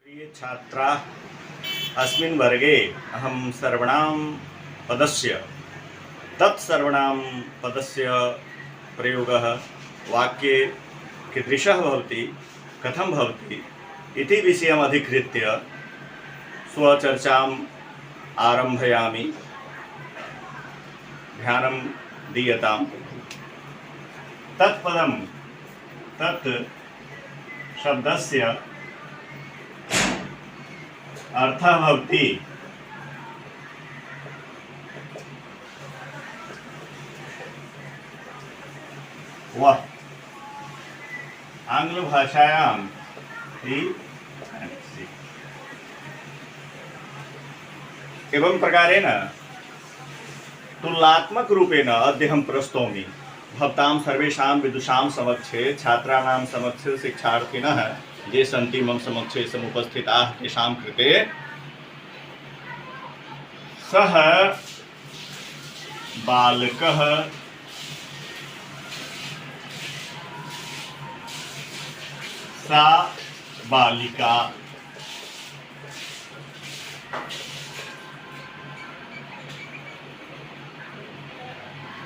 प्रिय छात्रा, अस्मिन् वर्गे अहं सर्वणां पदस्य तत्सर्वणां पदस्य प्रयोगः वाक्ये कीदृशः भवति, कथं भवति इति विषयम् अधिकृत्य स्वचर्चाम् आरम्भयामि। ध्यानं दीयताम्। तत्पदं तत् शब्दस्य अर्थः भवति वह। आंग्लभाषायां ही एवं प्रकारेण तुलनात्मक रूपेण अद्य प्रस्तौमि भवतां सर्वेषां विदुषां समक्षे, छात्राणां समक्षे, शिक्षार्थिनः ये सन्ति मम समक्षे समुपस्थिताः तेषां कृते सः बालकः सा बालिका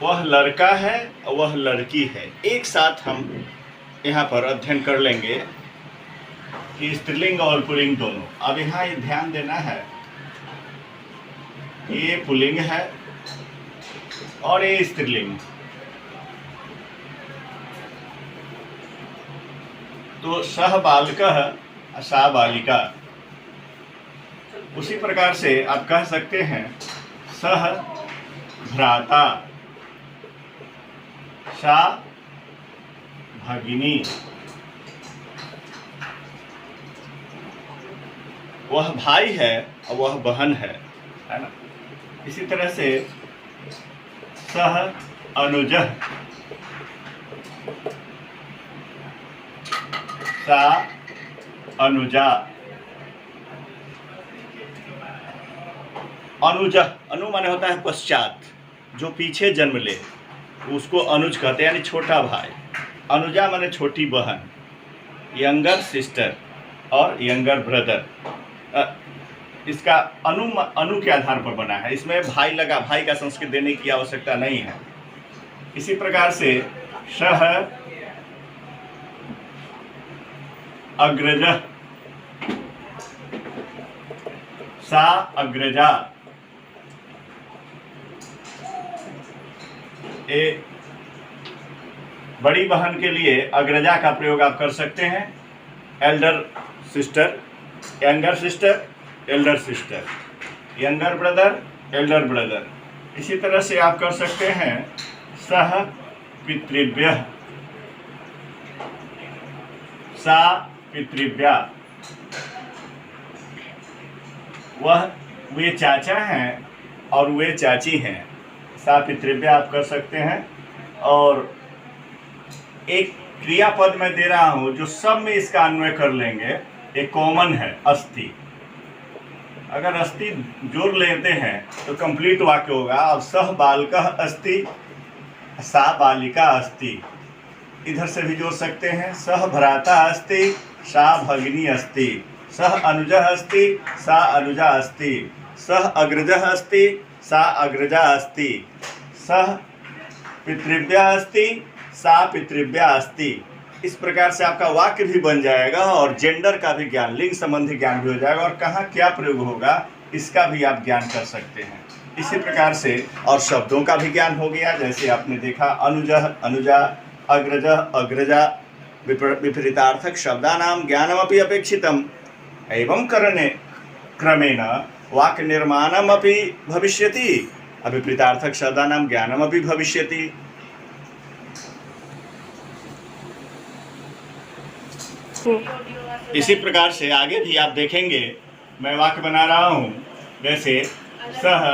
वह लड़का है और वह लड़की है। एक साथ हम यहाँ पर अध्ययन कर लेंगे कि स्त्रीलिंग और पुल्लिंग दोनों। अब यहाँ ये ध्यान देना है कि ये पुल्लिंग है और ये स्त्रीलिंग। तो सह बालकः सा बालिका। उसी प्रकार से आप कह सकते हैं सह भ्राता सा भगिनी। वह भाई है और वह बहन है ना। इसी तरह से सह अनुजः सा अनुजा। अनुजः, अनु माने होता है पश्चात, जो पीछे जन्म ले उसको अनुज कहते हैं, यानी छोटा भाई। अनुजा माने छोटी बहन, यंगर सिस्टर और यंगर ब्रदर। इसका अनु के आधार पर बना है। इसमें भाई लगा, भाई का संस्कृत देने की आवश्यकता नहीं है। इसी प्रकार से सह अग्रजः सा अग्रजा। ए बड़ी बहन के लिए अग्रजा का प्रयोग आप कर सकते हैं। Elder sister, younger sister, Elder sister, younger brother, Elder brother. इसी तरह से आप कर सकते हैं सह पितृव्यः सा पितृव्या। वे चाचा हैं और वे चाची हैं। सा पितृव्या आप कर सकते हैं। और एक क्रियापद मैं दे रहा हूं जो सब में इसका अन्वय कर लेंगे। एक कॉमन है अस्ति। अगर अस्ति जोड़ लेते हैं तो कंप्लीट वाक्य होगा। अब सह बालकः अस्ति सा बालिका अस्ति, इधर से भी जोड़ सकते हैं। सह भ्राता अस्ति सा भगिनी अस्ति, सह अनुजः अस्ति सा अनुजा अस्ति, सह अग्रजः अस्ति सा अग्रजा अस्ति, सह पितृव्या अस्ति सा पितृव्या अस्ति। इस प्रकार से आपका वाक्य भी बन जाएगा और जेंडर का भी ज्ञान, लिंग संबंधी ज्ञान भी हो जाएगा और कहाँ क्या प्रयोग होगा इसका भी आप ज्ञान कर सकते हैं। इसी प्रकार से और शब्दों का भी ज्ञान हो गया। जैसे आपने देखा अनुजः, अनुजा, अग्रजः, अग्रजा, विपरीतार्थक शब्दानां ज्ञानमपि अपेक्षितम्। एवं करणे क्रमेण वाक्य निर्माणमपि भविष्यति, विपरीतार्थक शब्दानां ज्ञानमपि भविष्यति। इसी प्रकार से आगे भी आप देखेंगे। मैं वाक्य बना रहा हूं जैसे सह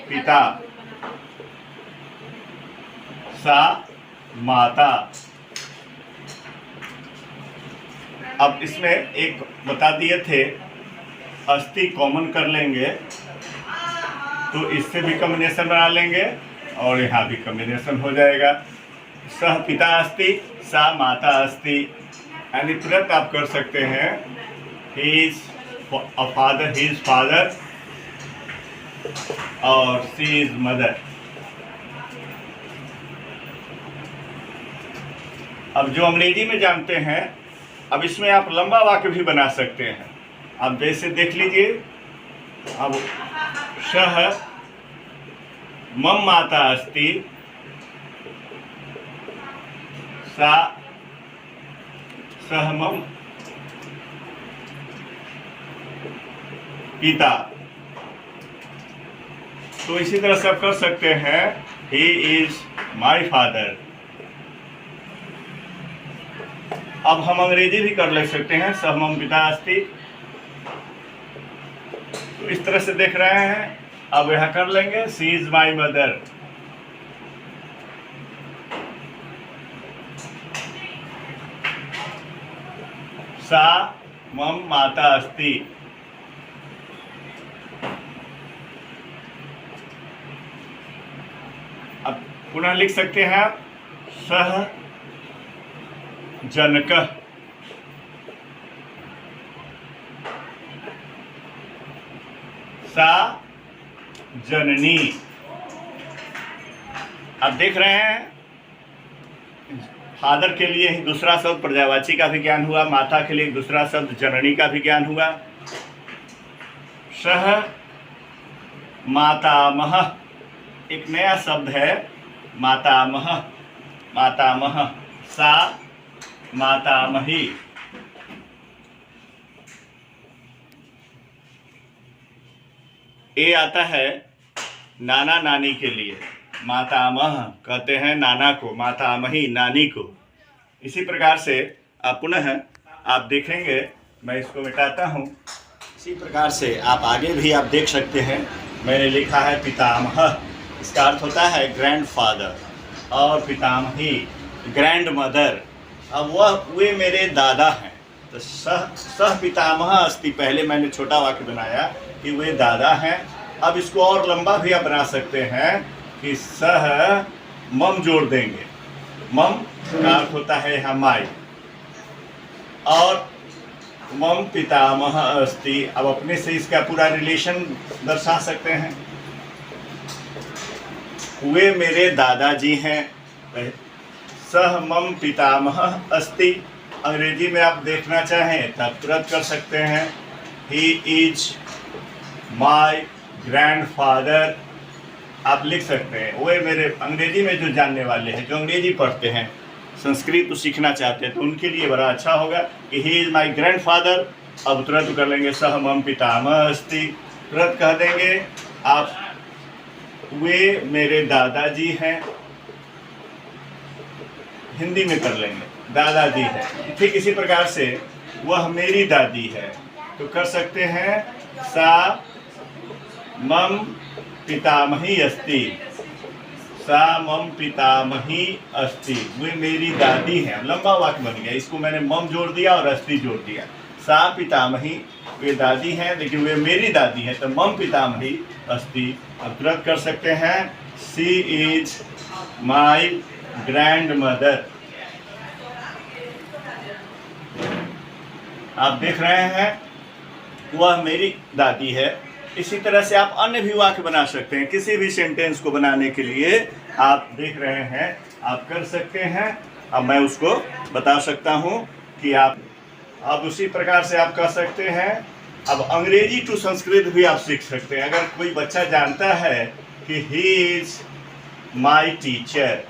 पिता सा माता। अब इसमें एक बता दिए थे अस्ति कॉमन कर लेंगे तो इससे भी कॉम्बिनेशन बना लेंगे और यहाँ भी कॉम्बिनेशन हो जाएगा। सह पिता अस्ति सा माता अस्ति, यानी तुरंत आप कर सकते हैं he is father, he is father और सी इज मदर। अब जो अंग्रेजी में जानते हैं, अब इसमें आप लंबा वाक्य भी बना सकते हैं। आप जैसे देख लीजिए, अब सह मम माता अस्ति सा सह मम पिता। तो इसी तरह से आप कर सकते हैं, ही इज माई फादर। अब हम अंग्रेजी भी कर ले सकते हैं, सह मम पिता अस्ति। तो इस तरह से देख रहे हैं। अब यहां कर लेंगे, सी इज माई मदर। सा मम माता अस्ति। अब पुनः लिख सकते हैं आप, सह जनकः सा जननी। आप देख रहे हैं, फादर के लिए ही दूसरा शब्द पर्यायवाची का भी ज्ञान हुआ, माता के लिए दूसरा शब्द जननी का भी ज्ञान हुआ। सह मातामह, एक नया शब्द है मातामह, मातामह। सा मातामही। ये आता है नाना नानी के लिए, मातामह कहते हैं नाना को, मातामही नानी को। इसी प्रकार से आप पुनः आप देखेंगे, मैं इसको मिटाता हूँ। इसी प्रकार से आप आगे भी आप देख सकते हैं, मैंने लिखा है पितामह, इसका अर्थ होता है ग्रैंडफादर, और पितामही ग्रैंड मदर। अब वे मेरे दादा हैं। तो सह पितामह अस्ति, पहले मैंने छोटा वाक्य बनाया कि वे दादा हैं। अब इसको और लंबा भी आप बना सकते हैं कि सह मम जोड़ देंगे, मम का अर्थ होता है यहाँ माई, और मम पितामह अस्ति। अब अपने से इसका पूरा रिलेशन दर्शा सकते हैं। वे मेरे दादाजी हैं। सह मम पितामह अस्ति। अंग्रेजी में आप देखना चाहें तब तुरंत कर सकते हैं, ही इज माई ग्रैंडफादर। आप लिख सकते हैं। वे मेरे, अंग्रेजी में जो जानने वाले हैं, जो अंग्रेजी पढ़ते हैं, संस्कृत तो सीखना चाहते हैं, तो उनके लिए बड़ा अच्छा होगा कि ही इज माई ग्रैंडफादर। अब तुरंत कर लेंगे, सह मम पितामह अस्ति, तुरंत कह देंगे आप, वे मेरे दादाजी हैं। हिंदी में कर लेंगे, दादाजी है। ठीक इसी प्रकार से वह मेरी दादी है, तो कर सकते हैं, सा मम पितामही अस्ति, सा मम पितामही अस्ति। वे मेरी दादी हैं। लंबा वाक्य बन गया, इसको मैंने मम जोड़ दिया और अस्ति जोड़ दिया। सा पितामही, वे दादी हैं, लेकिन वे मेरी दादी हैं, तो मम पितामही अस्ति। अब तुरंत कर सकते हैं, सी इज माई ग्रैंड मदर। आप देख रहे हैं, वह मेरी दादी है। इसी तरह से आप अन्य भी वाक्य बना सकते हैं। किसी भी सेंटेंस को बनाने के लिए आप देख रहे हैं, आप कर सकते हैं। अब मैं उसको बता सकता हूं कि आप, अब उसी प्रकार से आप कर सकते हैं। अब अंग्रेजी टू संस्कृत भी आप सीख सकते हैं। अगर कोई बच्चा जानता है कि ही इज माई टीचर,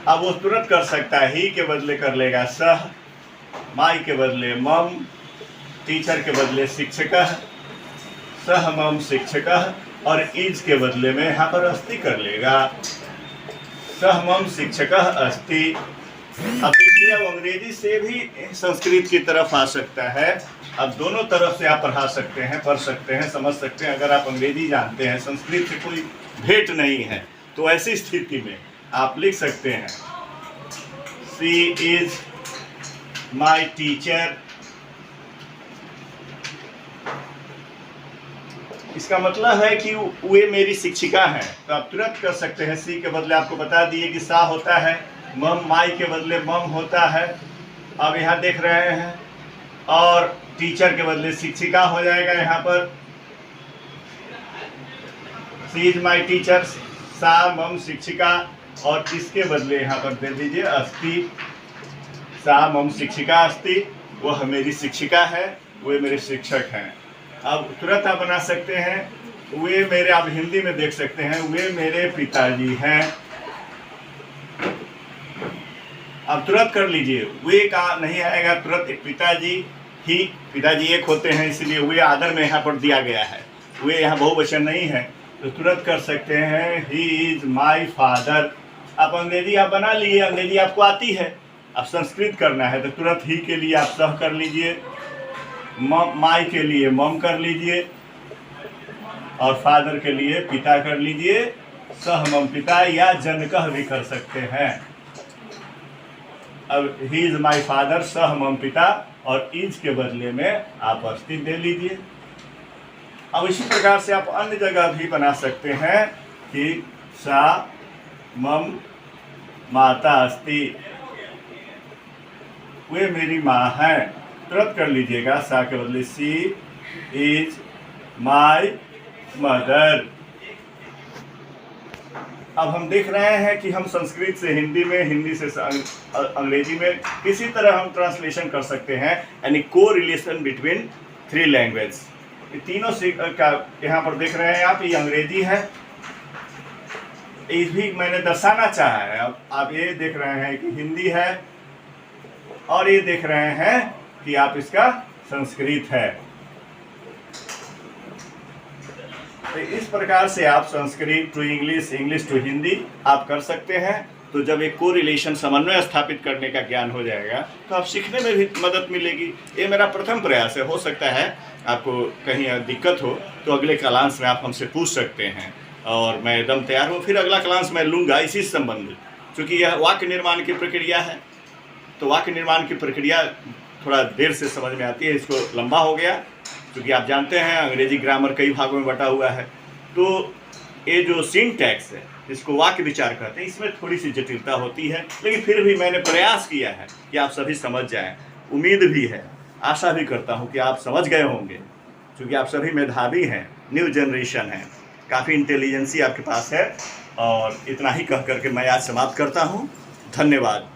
अब वो तुरंत कर सकता है। ही के बदले कर लेगा सह, माई के बदले मम, टीचर के बदले शिक्षक, सह मम शिक्षक, और इज के बदले में यहाँ पर अस्ति कर लेगा, सह मम शिक्षक अस्ति। अब देखिए, अब अंग्रेजी से भी संस्कृत की तरफ आ सकता है। अब दोनों तरफ से आप पढ़ा सकते हैं, पढ़ सकते हैं, समझ सकते हैं। अगर आप अंग्रेजी जानते हैं, संस्कृत से कोई भेंट नहीं है, तो ऐसी स्थिति में आप लिख सकते हैं, शी इज माई टीचर। इसका मतलब है कि वे मेरी शिक्षिका हैं। तो आप तुरंत कर सकते हैं। सी के बदले आपको बता दिए कि सा होता है, मम, माई के बदले मम होता है। अब यहाँ देख रहे हैं, और टीचर के बदले शिक्षिका हो जाएगा यहाँ पर। सी इज माई टीचर, सा मम शिक्षिका, और इसके बदले यहाँ पर दे दीजिए अस्ति, सा मम शिक्षिका अस्ति, वह मेरी शिक्षिका है, वे मेरे शिक्षक हैं। अब तुरंत आप बना सकते हैं, वे मेरे, आप हिंदी में देख सकते हैं, वे मेरे पिताजी हैं। अब तुरंत कर लीजिए, वे का नहीं आएगा, तुरंत पिताजी ही, पिताजी एक होते हैं इसलिए वे आदर में यहाँ पर दिया गया है, वे यहाँ बहुवचन नहीं है, तो तुरंत कर सकते हैं ही इज माई फादर। आप अंग्रेजी आप बना लिए, अंग्रेजी आपको आती है, अब संस्कृत करना है तो तुरंत ही के लिए आप सह कर लीजिए, माई के लिए मम कर लीजिए, और फादर के लिए पिता कर लीजिए, सह मम पिता, या जनकह भी कर सकते हैं। अब ही इज माई फादर, सह मम पिता, और इज के बदले में आप अस्ति दे लीजिए। अब इसी प्रकार से आप अन्य जगह भी बना सकते हैं कि सा मम माता अस्ति, वे मेरी माँ है, तुरंत कर लीजिएगा, सा के बदले सी इज माई मदर। अब हम देख रहे हैं कि हम संस्कृत से हिंदी में, हिंदी से अंग्रेजी में किसी तरह हम ट्रांसलेशन कर सकते हैं, यानी को रिलेशन बिटवीन थ्री लैंग्वेज। तीनों से का यहाँ पर देख रहे हैं आप, ये अंग्रेजी है, ये भी मैंने दर्शाना चाहा है। अब आप ये देख रहे हैं कि हिंदी है, और ये देख रहे हैं कि आप इसका संस्कृत है। तो इस प्रकार से आप Sanskrit to English, English to Hindi आप कर सकते हैं। तो जब एक को रिलेशन, समन्वय स्थापित करने का ज्ञान हो जाएगा तो आप सीखने में भी मदद मिलेगी। ये मेरा प्रथम प्रयास है, हो सकता है आपको कहीं दिक्कत हो तो अगले क्लास में आप हमसे पूछ सकते हैं, और मैं एकदम तैयार हूँ। फिर अगला क्लास मैं लूँगा इसी संबंधित, क्योंकि यह वाक्य निर्माण की प्रक्रिया है, तो वाक्य निर्माण की प्रक्रिया थोड़ा देर से समझ में आती है, इसको लंबा हो गया क्योंकि आप जानते हैं अंग्रेजी ग्रामर कई भागों में बटा हुआ है। तो ये जो सिंटैक्स है, इसको वाक्य विचार कहते हैं, इसमें थोड़ी सी जटिलता होती है, लेकिन फिर भी मैंने प्रयास किया है कि आप सभी समझ जाएं। उम्मीद भी है, आशा भी करता हूं कि आप समझ गए होंगे, क्योंकि आप सभी मेधावी हैं, न्यू जनरेशन है, काफ़ी इंटेलिजेंसी आपके पास है। और इतना ही कह करके मैं आज समाप्त करता हूं। धन्यवाद।